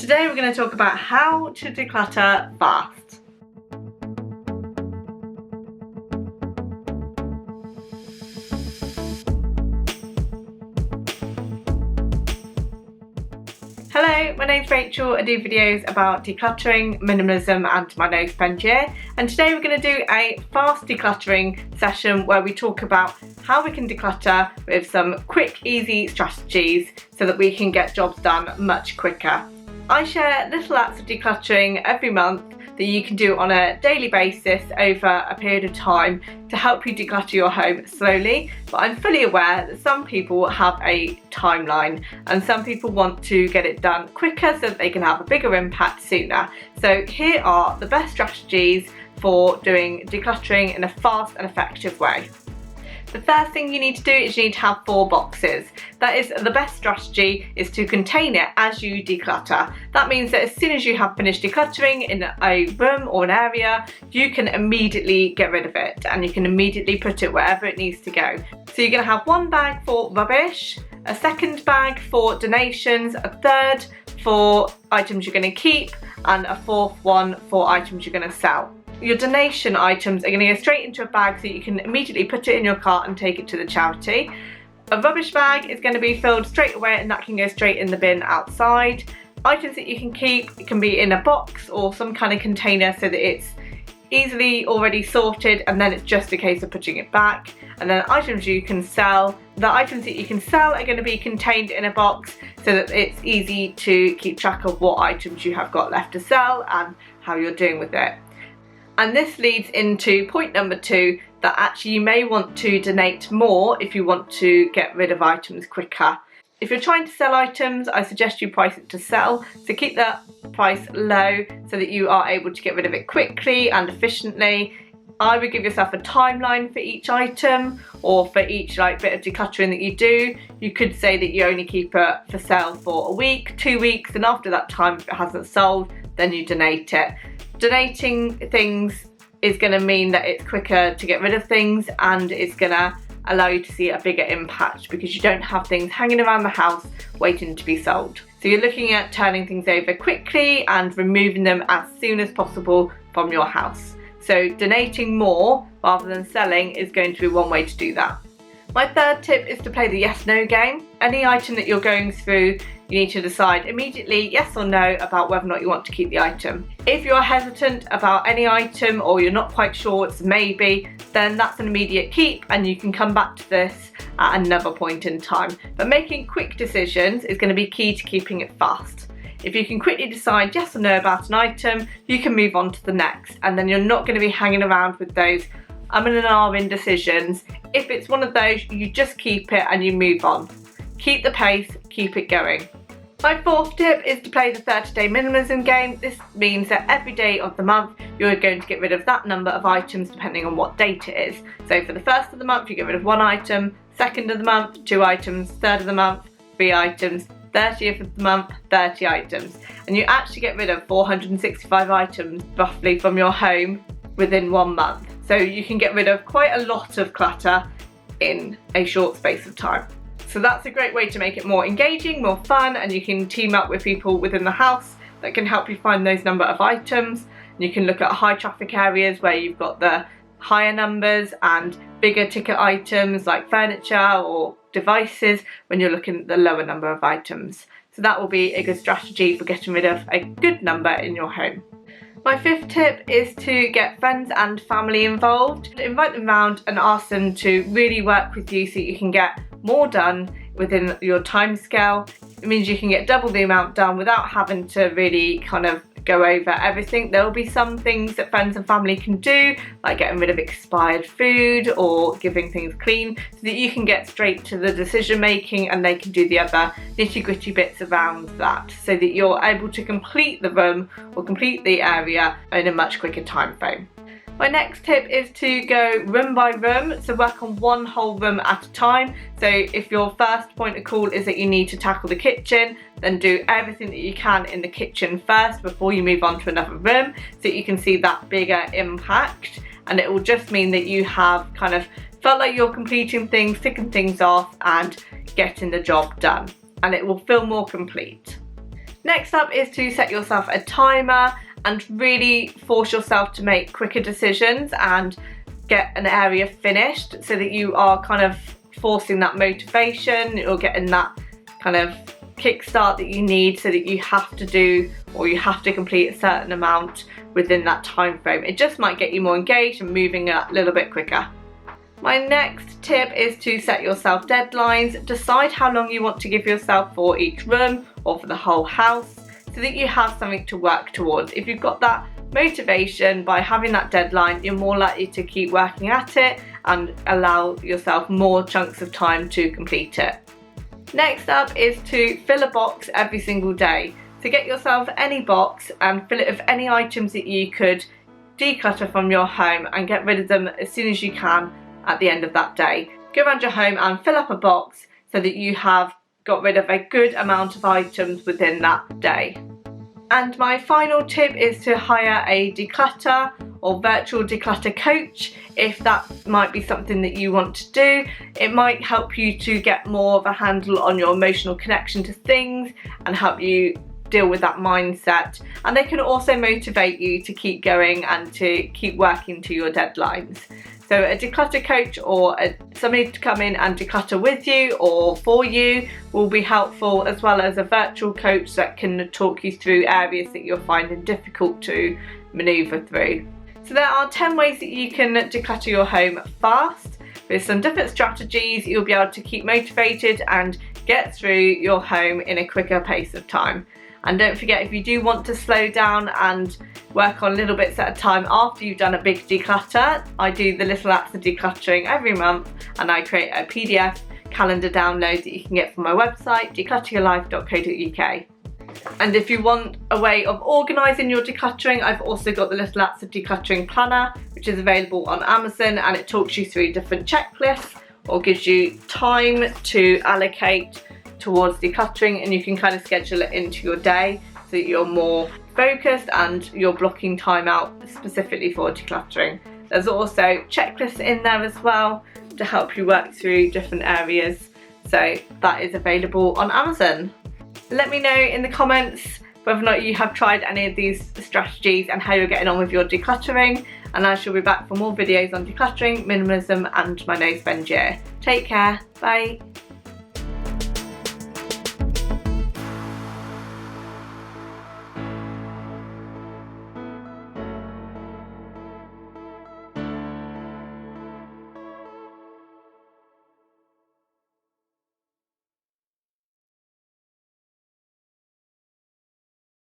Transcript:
today we're going to talk about how to declutter fast. Hello, my name's Rachel. I do videos about decluttering, minimalism and my no spend year, and today we're going to do a fast decluttering session where we talk about how we can declutter with some quick, easy strategies so that we can get jobs done much quicker. I share little acts of decluttering every month that you can do on a daily basis over a period of time to help you declutter your home slowly, but I'm fully aware that some people have a timeline and some people want to get it done quicker so that they can have a bigger impact sooner. So here are the best strategies for doing decluttering in a fast and effective way. The first thing you need to do is you need to have 4 boxes. That is the best strategy, is to contain it as you declutter. That means that as soon as you have finished decluttering in a room or an area, you can immediately get rid of it and you can immediately put it wherever it needs to go. So you're going to have 1 bag for rubbish, a 2nd bag for donations, a 3rd for items you're going to keep, and a 4th one for items you're going to sell. Your donation items are going to go straight into a bag so you can immediately put it in your cart and take it to the charity. A rubbish bag is going to be filled straight away and that can go straight in the bin outside. Items that you can keep, it can be in a box or some kind of container so that it's easily already sorted and then it's just a case of putting it back. And then items you can sell, the items that you can sell are going to be contained in a box so that it's easy to keep track of what items you have got left to sell and how you're doing with it. And this leads into point number 2, that actually you may want to donate more if you want to get rid of items quicker. If you're trying to sell items, I suggest you price it to sell, so keep that price low so that you are able to get rid of it quickly and efficiently. I would give yourself a timeline for each item or for each bit of decluttering that you do. You could say that you only keep it for sale for a week, 2 weeks, and after that time, if it hasn't sold, then you donate it. Donating things is going to mean that it's quicker to get rid of things and it's going to allow you to see a bigger impact because you don't have things hanging around the house waiting to be sold. So you're looking at turning things over quickly and removing them as soon as possible from your house. So donating more rather than selling is going to be one way to do that. My 3rd tip is to play the yes-no game. Any item that you're going through, you need to decide immediately yes or no about whether or not you want to keep the item. If you're hesitant about any item or you're not quite sure it's a maybe, then that's an immediate keep and you can come back to this at another point in time. But making quick decisions is going to be key to keeping it fast. If you can quickly decide yes or no about an item, you can move on to the next and then you're not going to be hanging around with those indecisions. If it's one of those, you just keep it and you move on. Keep the pace, keep it going. My 4th tip is to play the 30-day minimalism game. This means that every day of the month you're going to get rid of that number of items depending on what date it is. So for the 1st of the month you get rid of 1 item, 2nd of the month 2 items, 3rd of the month 3 items, 30th of the month 30 items, and you actually get rid of 465 items roughly from your home within 1 month. So you can get rid of quite a lot of clutter in a short space of time. So that's a great way to make it more engaging, more fun, and you can team up with people within the house that can help you find those number of items. You can look at high traffic areas where you've got the higher numbers and bigger ticket items like furniture or devices when you're looking at the lower number of items. So that will be a good strategy for getting rid of a good number in your home. My 5th tip is to get friends and family involved. Invite them round and ask them to really work with you so you can get more done within your time scale. It means you can get double the amount done without having to really kind of go over everything. There will be some things that friends and family can do, like getting rid of expired food or giving things clean, so that you can get straight to the decision making and they can do the other nitty-gritty bits around that, so that you're able to complete the room or complete the area in a much quicker time frame. My next tip is to go room by room, so work on one whole room at a time. So if your first point of call is that you need to tackle the kitchen, then do everything that you can in the kitchen first before you move on to another room, so that you can see that bigger impact. And it will just mean that you have kind of felt like you're completing things, ticking things off and getting the job done, and it will feel more complete. Next up is to set yourself a timer and really force yourself to make quicker decisions and get an area finished, so that you are kind of forcing that motivation or getting that kind of kickstart that you need, so that you have to do or you have to complete a certain amount within that time frame. It just might get you more engaged and moving a little bit quicker. My next tip is to set yourself deadlines. Decide how long you want to give yourself for each room or for the whole house, so that you have something to work towards. If you've got that motivation by having that deadline, you're more likely to keep working at it and allow yourself more chunks of time to complete it. Next up is to fill a box every single day. So get yourself any box and fill it with any items that you could declutter from your home and get rid of them as soon as you can at the end of that day. Go around your home and fill up a box so that you have got rid of a good amount of items within that day. And my final tip is to hire a declutter or virtual declutter coach, if that might be something that you want to do. It might help you to get more of a handle on your emotional connection to things and help you deal with that mindset. And they can also motivate you to keep going and to keep working to your deadlines. So a declutter coach or somebody to come in and declutter with you or for you will be helpful, as well as a virtual coach that can talk you through areas that you're finding difficult to manoeuvre through. So there are 10 ways that you can declutter your home fast. With some different strategies, you'll be able to keep motivated and get through your home in a quicker pace of time. And don't forget, if you do want to slow down and work on little bits at a time after you've done a big declutter, I do the little acts of decluttering every month, and I create a PDF calendar download that you can get from my website, declutteryourlife.co.uk. And if you want a way of organising your decluttering, I've also got the Little Acts of Decluttering planner, which is available on Amazon, and it talks you through different checklists or gives you time to allocate towards decluttering, and you can kind of schedule it into your day so that you're more focused and you're blocking time out specifically for decluttering. There's also checklists in there as well to help you work through different areas, so that is available on Amazon. Let me know in the comments whether or not you have tried any of these strategies and how you're getting on with your decluttering, and I shall be back for more videos on decluttering, minimalism and my no spend year. Take care, bye.